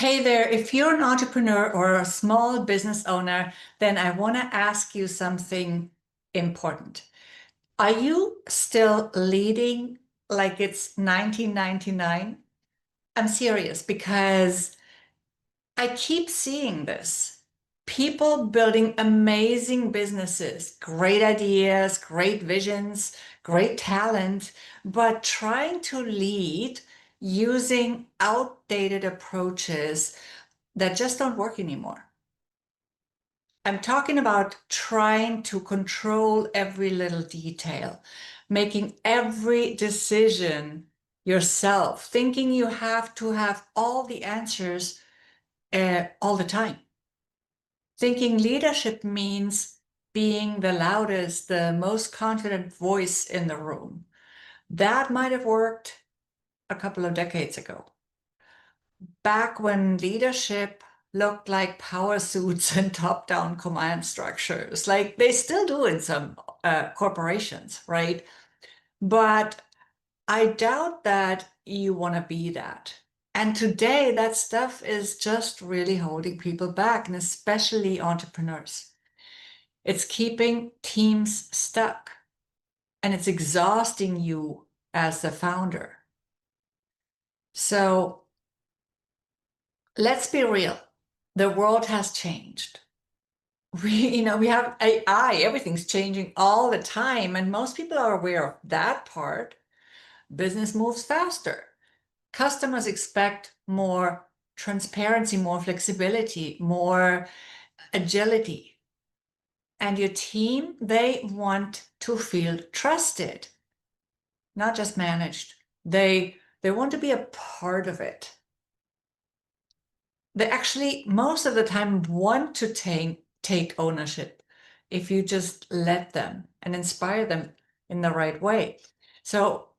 Hey there, if you're an entrepreneur or a small business owner, then I want to ask you something important. Are you still leading like it's 1999? I'm serious because I keep seeing this. People building amazing businesses, great ideas, great visions, great talent, but trying to lead using outdated approaches that just don't work anymore. I'm talking about trying to control every little detail, making every decision yourself, thinking you have to have all the answers all the time. Thinking leadership means being the loudest, the most confident voice in the room. That might have worked a couple of decades ago, back when leadership looked like power suits and top-down command structures, like they still do in some corporations, right? But I doubt that you want to be that. And today, that stuff is just really holding people back, and especially entrepreneurs. It's keeping teams stuck, and it's exhausting you as the founder. So let's be real. The world has changed. We have AI, everything's changing all the time, and most people are aware of that part. Business moves faster. Customers expect more transparency, more flexibility, more agility. And your team, they want to feel trusted, not just managed. They want to be a part of it. They actually, most of the time, want to take ownership if you just let them and inspire them in the right way. So,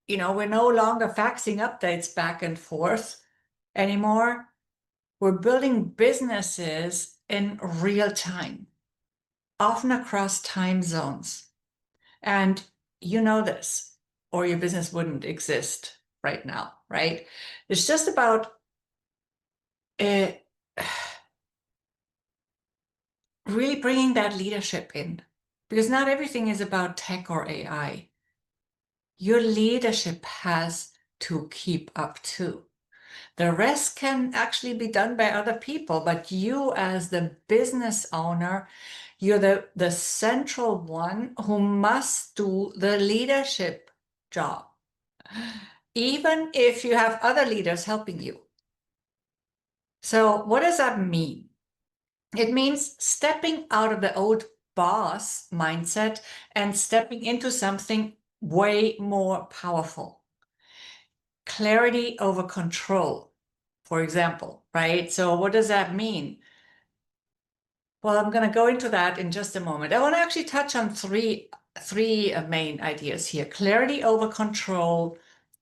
we're no longer faxing updates back and forth anymore. We're building businesses in real time, often across time zones. And you know this, or your business wouldn't exist right now, right? It's just about really bringing that leadership in, because not everything is about tech or AI. Your leadership has to keep up too. The rest can actually be done by other people, but you as the business owner, you're the central one who must do the leadership job, even if you have other leaders helping you. So what does that mean? It means stepping out of the old boss mindset and stepping into something way more powerful. Clarity over control, for example, right? So what does that mean? Well, I'm going to go into that in just a moment. I want to actually touch on three main ideas here: clarity over control,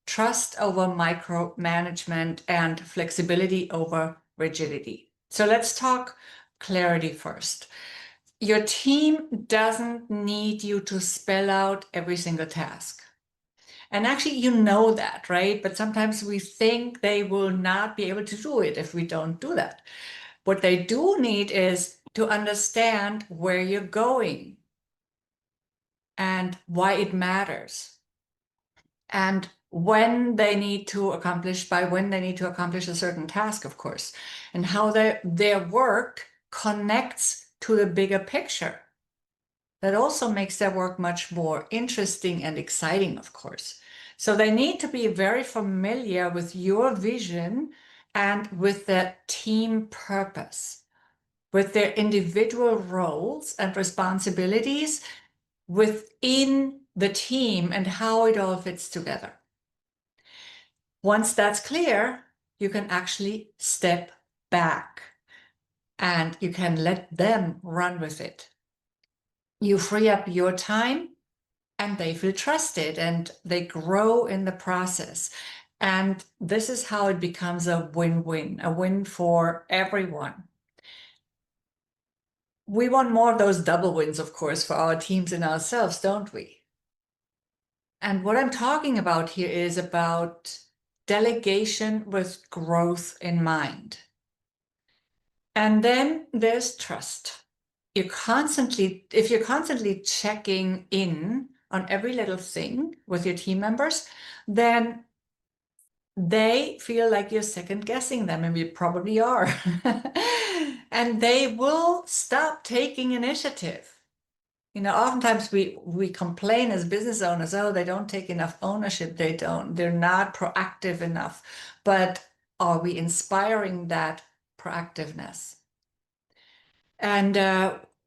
trust over micromanagement, and flexibility over rigidity. So let's talk clarity first. Your team doesn't need you to spell out every single task. And actually, you know that, right? But sometimes we think they will not be able to do it if we don't do that. What they do need is to understand where you're going and why it matters, and when they need to accomplish a certain task, of course, and how their work connects to the bigger picture. That also makes their work much more interesting and exciting, of course. So they need to be very familiar with your vision and with the team purpose, with their individual roles and responsibilities within the team and how it all fits together. Once that's clear, you can actually step back and you can let them run with it. You free up your time and they feel trusted and they grow in the process. And this is how it becomes a win-win, a win for everyone. We want more of those double wins, of course, for our teams and ourselves, don't we? And what I'm talking about here is about delegation with growth in mind. And then there's trust. If you're constantly checking in on every little thing with your team members, then they feel like you're second guessing them, and we probably are. And they will stop taking initiative. Oftentimes we complain as business owners, oh, they don't take enough ownership. They're not proactive enough. But are we inspiring that proactiveness? And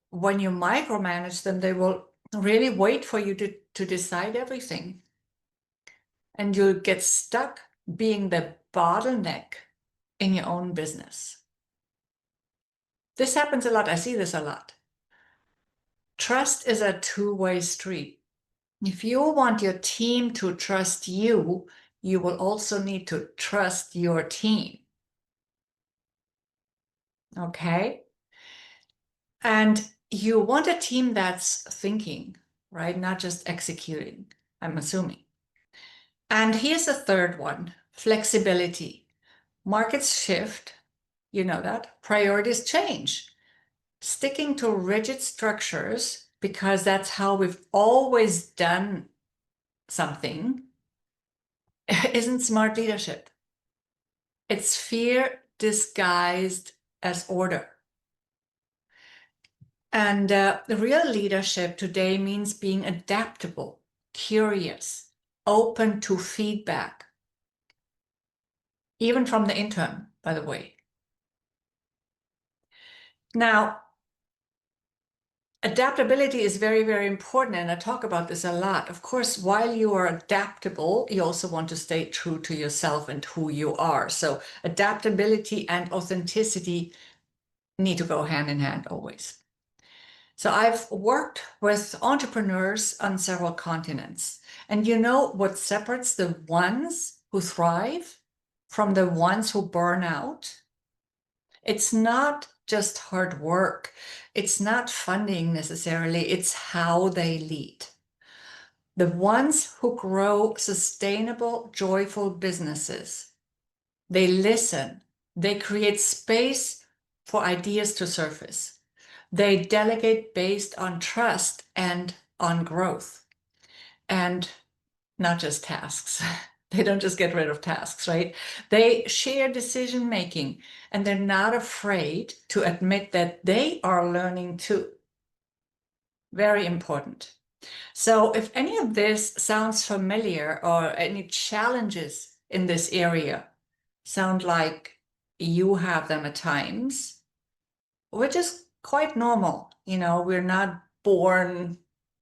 when you micromanage them, they will really wait for you to decide everything. And you'll get stuck being the bottleneck in your own business. This happens a lot. I see this a lot. Trust is a two-way street. If you want your team to trust you, you will also need to trust your team. Okay? And you want a team that's thinking, right? Not just executing, I'm assuming. And here's the third one, flexibility. Markets shift, you know that. Priorities change. Sticking to rigid structures, because that's how we've always done something, isn't smart leadership. It's fear disguised as order. And real leadership today means being adaptable, curious, open to feedback, even from the intern, by the way. Now, adaptability is very, very important, and I talk about this a lot. Of course, while you are adaptable, you also want to stay true to yourself and who you are. So adaptability and authenticity need to go hand in hand always. So I've worked with entrepreneurs on several continents. And you know what separates the ones who thrive from the ones who burn out? It's not just hard work. It's not funding necessarily. It's how they lead. The ones who grow sustainable, joyful businesses, they listen. They create space for ideas to surface. They delegate based on trust and on growth, and not just tasks. They don't just get rid of tasks, right? They share decision making, and they're not afraid to admit that they are learning too. Very important. So if any of this sounds familiar, or any challenges in this area sound like you have them at times, which is quite normal. We're not born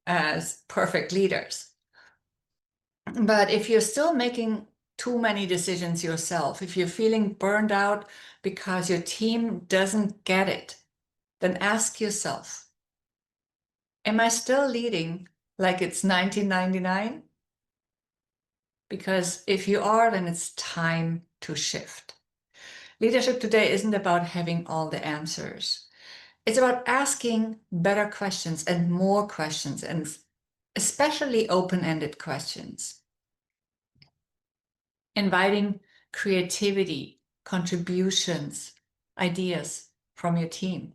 as perfect leaders. But if you're still making too many decisions yourself, if you're feeling burned out because your team doesn't get it, then ask yourself, am I still leading like it's 1999? Because if you are, then it's time to shift. Leadership today isn't about having all the answers. It's about asking better questions and more questions, and especially open-ended questions. Inviting creativity, contributions, ideas from your team.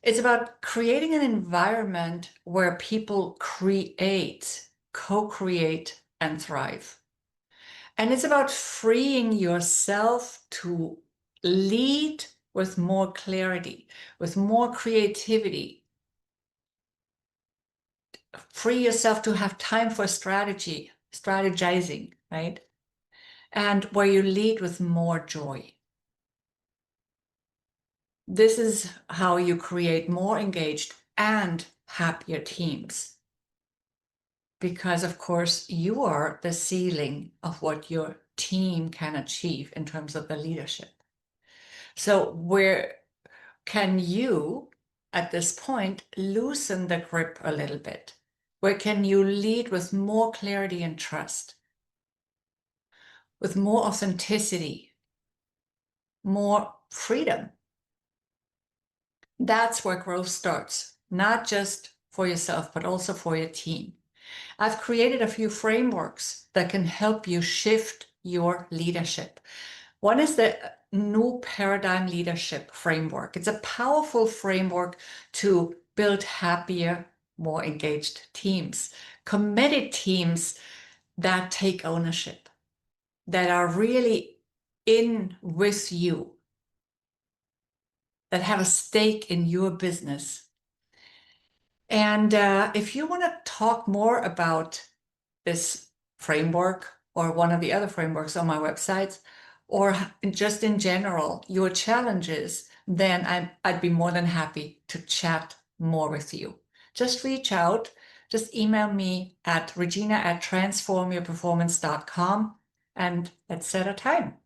It's about creating an environment where people create, co-create, and thrive. And it's about freeing yourself to lead with more clarity, with more creativity. Free yourself to have time for strategizing, right? And where you lead with more joy. This is how you create more engaged and happier teams. Because, of course, you are the ceiling of what your team can achieve in terms of the leadership. So where can you, at this point, loosen the grip a little bit? Where can you lead with more clarity and trust? With more authenticity, more freedom? That's where growth starts, not just for yourself, but also for your team. I've created a few frameworks that can help you shift your leadership. One is the new paradigm leadership framework. It's a powerful framework to build happier, more engaged teams, committed teams that take ownership, that are really in with you, that have a stake in your business. And if you want to talk more about this framework or one of the other frameworks on my websites, or just in general, your challenges, then I'd be more than happy to chat more with you. Just reach out, just email me at regina@transformyourperformance.com, and let's set a time.